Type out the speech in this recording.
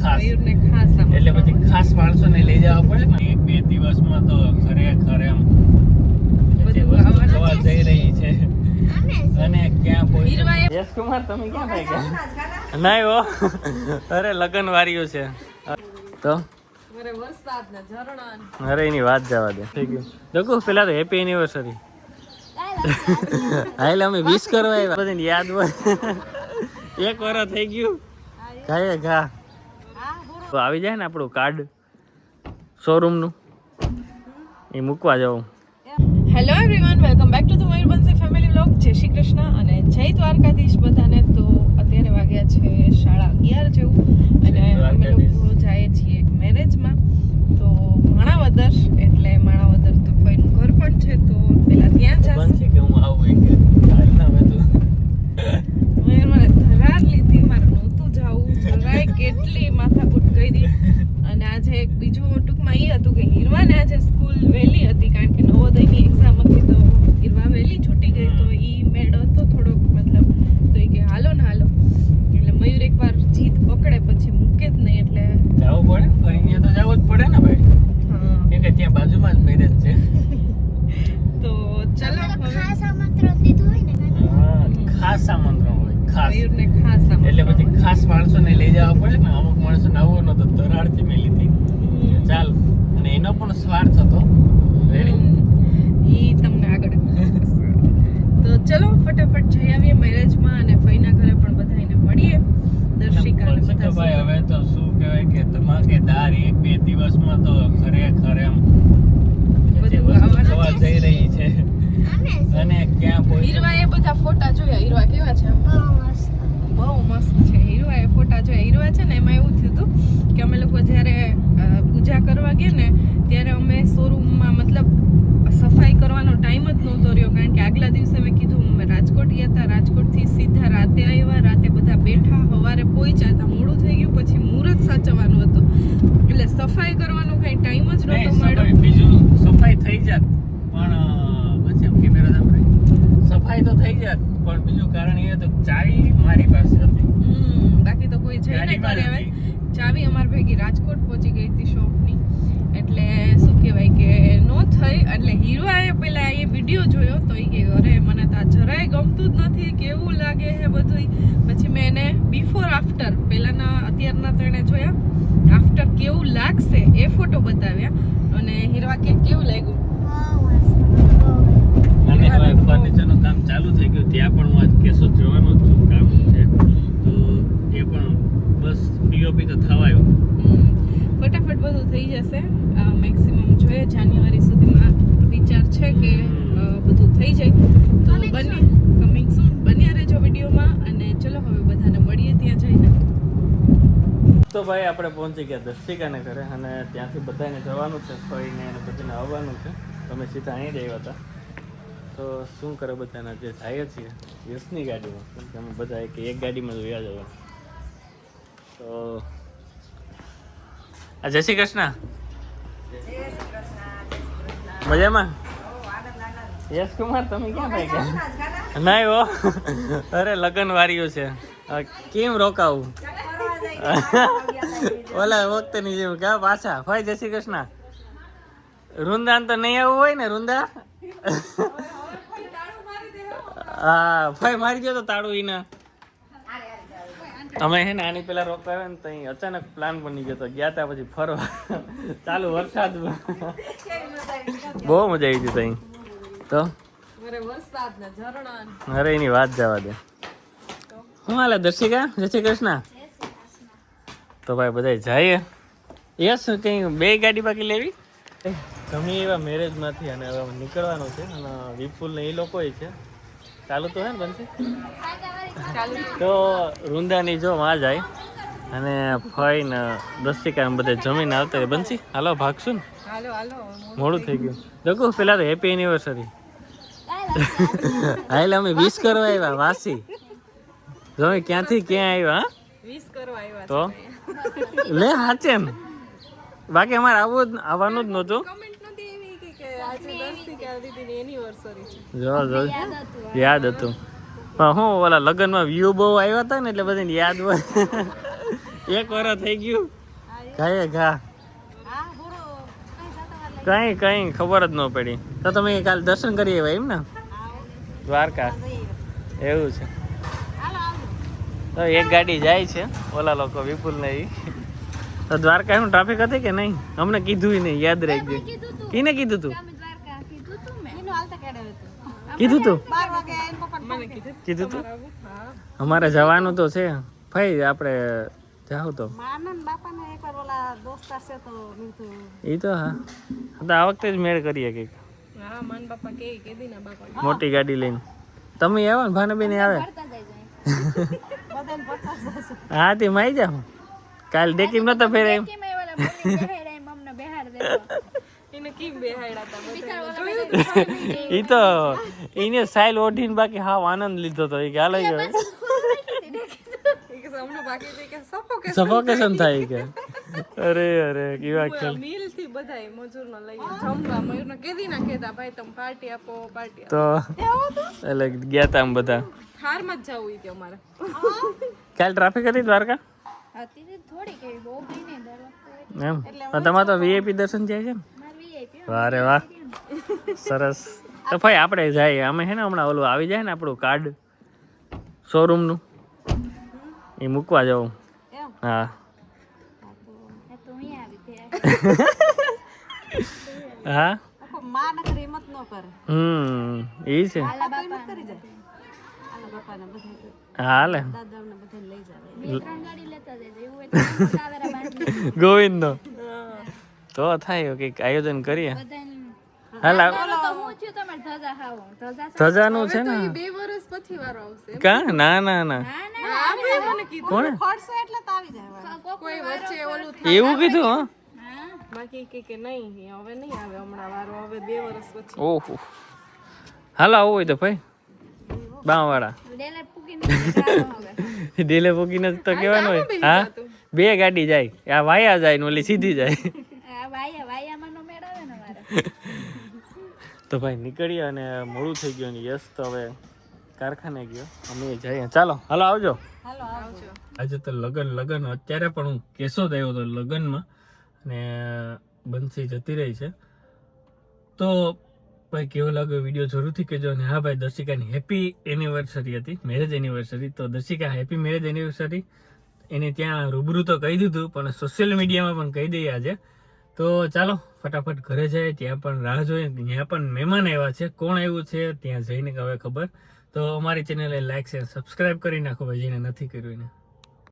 ખાસ એટલે પછી ખાસ માણસોને લઈ જવા પડે ને. 1-2 દિવસમાં તો ખરેખર એમ જે વસ્તુ જોવા જઈ રહી છે અને ક્યાં પહોંચી. યશ કુમાર તમે ક્યાં થઈ ગયા? નહીં હો, અરે લગન વાર્યું છે તો અરે એની વાત જવા દે. થઈ ગયું દેખો પેલા તો હેપી એનિવર્સરી હા એટલે અમે વિશ કરવા આવ્યા બધાને યાદ હોય. 1 વર્ષ થઈ ગયું ગાય ઘા તો આવી જાય ને આપણું કાર્ડ શોરૂમનું એ મૂકવા જાઉં. Hello everyone, welcome back to the Mayurbhanshi family vlog. જય શ્રી કૃષ્ણ અને જય દ્વારકાધીશ બધાને. તો અત્યારે વાગ્યા છે 11:30 જેવું અને અમે લોકો જઈએ છીએ મેરેજમાં. તો માણાવદર એટલે માણાવદર તો કોઈનું ઘર પણ છે તો પેલા ત્યાં જશે કે હું આવું કે હાલના મેં તો મને ધરાર લીધી, મારે નહોતું જવું જરાય, કેટલી માથાકૂટ કરી. અને આજે એક બીજું ટૂંકમાં એ હતું કે હીરવાને આજે સ્કૂલ વહેલી હતી કારણ કે નવોદયની એક્ઝામ હતી તો હીરવા વહેલી છૂટી ગઈ તો એ મેળ હતો થોડોક મતલબ. તો એ કે હાલો ને હાલો એટલે મયુર એકવાર જીત પકડે પછી મૂકે જ નહીં એટલે જવું પડે. અહીંયા તો જવું જ પડે ને ભાઈ. હા કેમ કે ત્યાં બાજુમાં જ મેરેજ છે. તો ચલો હવે ખાસ આમંત્રણ દીધું હોય ને હા ખાસ આમંત્રણ હોય ખાસ મયુરને ખાસ એટલે પછી ખાસ માણસોને લઈ જવા પડે ને. અમુક માણસોને આવો નતો ધરાડથી મેં લીધી ચાલ અને એનો પણ સ્વાર્થ હતો. ઈ તમને આગળ તો ચલો ફટાફટ જઈ આવીએ મેરેજમાં અને ફઈના ઘરે પણ બધાને મળીએ. દર્શિકા ને પછી તો ભાઈ હવે તો શું કહેવાય કે ધમાકેદાર 1-2 દિવસમાં તો ખરેખર એમ જે વસ્તુ જોવા જઈ રહી છે અને ક્યાં પહોંચી. હીરવા એ બધા ફોટા જોયા. હીરવા કેવા છે? બહુ મસ્ત છે. હીરવા એ ફોટા જોયા. હીરવા છે ને એમાં એવું થયું હતું કે અમે લોકો જ્યારે પૂજા કરવા ગયા ને ત્યારે અમે શોરૂમમાં મતલબ સફાઈ કરવાનો ટાઈમ જ નહોતો રહ્યો કારણ કે આગલા દિવસે મેં કીધું અમે રાજકોટ ગયા હતા, રાજકોટથી સીધા રાતે આવ્યા, રાતે બધા બેઠા, સવારે પહોંચ્યા હતા, મોડું થઈ ગયું, પછી મુહૂર્ત સાચવવાનું હતું એટલે સફાઈ કરવાનો કઈ ટાઈમ જ નહોતો મળ્યો. બીજું સફાઈ થઈ જાત પણ પછી એમ કેમેરા આપણે સફાઈ તો થઈ જાત પણ બીજું કારણ એ હતું ચાવી મારી પાસે હતી. બાકી તો કોઈ જઈને કરે. હવે ચાવી અમાર ભેગી રાજકોટ પહોંચી ગઈ હતી શોપની એટલે શું કહેવાય કે નો થઈ. એટલે હીરોએ પેલા એ વિડીયો જોયો તો એ કે અરે મને તો આ જરાય ગમતું જ નથી, કેવું લાગે છે બધું. પછી મેં એને બિફોર આફ્ટર પહેલાના અત્યારના તો એને જોયા, આફ્ટર કેવું લાગશે એ ફોટો બતાવ્યા અને હીરવા કે કેવું લાગ્યું. અને હવે ફર્નિચરનું કામ ચાલુ થઈ ગયું. ત્યાં પણ હું આજ કેસો જોવાનો જ છું કામ છે તો એ પણ બસ પીઓપી તો થવાયું. ફટાફટ બધું થઈ જશે. મેક્સિમમ જોઈએ જાન્યુઆરી સુધીમાં વિચાર છે કે બધું થઈ જાય તો કમિંગ સૂન બન્યા રહેજો વિડીયોમાં. અને ચલો હવે બધાને મળીએ ત્યાં જઈને. તો ભાઈ આપણે પહોંચી ગયા દર્શિકાને ઘરે અને ત્યાંથી બધાને જવાનું છે, ફઈને અને બધાને આવવાનું છે. તમે સીધા અહીં જ આવ્યા હતા તો શું કરે બધાના જે જાય છીએ યશની ગાડીમાં કેમ કે અમે બધા એક ગાડીમાં જોયા જવા. તો જય શ્રી કૃષ્ણ. મજામાં? યશ કુમાર તમે ક્યાં ભાઈ ગયા? નહીં હો, અરે લગન વાર્યું છે કેમ રોકાવું ઓલા વખતે ની જેવું ક્યાં પાછા. ભાઈ જય શ્રી કૃષ્ણ. રૂંદાન તો નહીં આવવું હોય ને રૂંદા? હા ભાઈ મારી ગયો તો તાળું ઈના. અમે હે ને આની પેલા રોકાવે ને તઈ અચાનક પ્લાન બની ગયો તો ગયા તા પછી ફરવા ચાલુ વરસાદ બહુ મજા આવી હતી તઈ તો અરે એની વાત જવા દે. શું હાલે દર્શિકા? જય શ્રી કૃષ્ણ. તો ભાઈ બધા જઈએ. યસ કઈ 2 ગાડી બાકી લેવી ગમી એવા મેરેજમાંથી અને હવે નીકળવાનું છે અને વિપુલ ને એ લોકો છે ચાલુ તો હે ને બનશે તો રૂંદાની જો માં જાય અને ફઈ ને દર્શિકા બધા જમીને આવતા રહે. બનશી હાલો ભાગશું ને મોડું થઈ ગયું. દેખો પેલા તો હેપી એનિવર્સરી હા એટલે અમે વિશ કરવા આવ્યા વાસી જો ક્યાંથી ક્યાં આવ્યા. હા વિશ કરવા આવ્યા તો લે હાચે ને બાકી અમારે આવવાનું જ નહોતું. જો યાદ હતું પણ હું ઓલા લગ્નમાં વ્યૂ બહુ આવ્યા હતા ને એટલે બધાને યાદ હોય એક વર્ષ થઈ ગયું કાંઈ ઘા કઈ ખબર જ ન પડી. તો તમે કાલ દર્શન કરી આવ્યા એમ ને દ્વારકા? એવું છે. તો એક ગાડી જાય છે ઓલા લોકો વિપુલ ને ઈ. તો દ્વારકા શું ટ્રાફિક હતી કે નહીં? અમને કીધું નહીં, યાદ રાખજો. એને કીધું તું? કીધું તું? કીધું તું? અમારે જવાનું તો છે ભાઈ, આપણે જાવ તો ઈ તો હા. તો આ વખતે જ મેળ કરીએ કે હા મન બાપા કે દીના બાપા મોટી ગાડી લઈને. તમે આવો ને ભાનુબેન આવે? હા તે માઈ જાવ. કાલ દેખી નતો ફેરે એમ. એને કેમ બેહાડ્યા હતા ઈ તો એને સાઈલ ઓઢીને બાકી હાવ આનંદ લીધો તો. એ કે હાલો ગયો સફોકેશન થાય કે. અરે કેવા ખેલ. મિલ થી બધાય મજૂર નો લઈ જમવા મયુર નો કેદી ના કેતા ભાઈ તમે પાર્ટી આપો પાર્ટી તો એટલે ગયા તા આમ બધા. થાર માં જ જવું ઈ અમારે. કાલ ટ્રાફિક હતી દ્વારકા એમ? તમારે તો વીઆઈપી દર્શન જાય છે ને? વારે વાહ, સરસ. તો ભાઈ આપણે જાય. અમે છે ને હમણાં ઓલું આવી જાય ને આપણું કાર્ડ શોરૂમ નું, એ મૂકવા જવું. હા હા એ છે. હાલે ગોવિંદ નો તો થાય કઈક આયોજન કરીએ. હાલા ધજાનું છે ને 2 વર્ષ પછી વારો આવશે. કા? ના મને કીધું કોણે કોઈ વચ્ચે ઓલું એવું કીધું? હા બાકી કે નહીં હવે નહીં આવે હમણાં વારો, હવે 2 વર્ષ પછી. ઓહો હાલો આવું હોય તો ભાઈ બાવાળા ડેલે પૂકીને તો કહેવાનું હોય. હા 2 ગાડી જાય, આ વાયા જાય ને ઓલી સીધી જાય. તો ભાઈ નીકળીએ અને મોડું થઈ ગયું. યસ તો હવે કારખાને ગયો, અમે જઈએ. ચાલો હાલો આવજો. આજે તો લગન અત્યારે પણ હું કેશોદ આવ્યો હતો લગનમાં, અને બંસી જતી રહી છે. તો ભાઈ કેવો લાગ્યો વિડીયો જરૂરથી કહેજો. અને હા ભાઈ દર્શિકાની હેપી એનિવર્સરી હતી, મેરેજ એનિવર્સરી. તો દર્શિકા હેપી મેરેજ એનિવર્સરી. એને ત્યાં રૂબરૂ તો કહી દીધું, પણ સોશિયલ મીડિયામાં પણ કહી દઈએ આજે. તો ચાલો ફટાફટ ઘરે જાય, ત્યાં પણ રાહ જોઈએ. ત્યાં પણ મહેમાન આવ્યા છે, કોણ આવ્યું છે ત્યાં જઈને હવે ખબર. તો અમારી ચેનલને લાઈક શેર સબસ્ક્રાઈબ કરી નાખો ભાઈ જેને નથી કર્યું એને.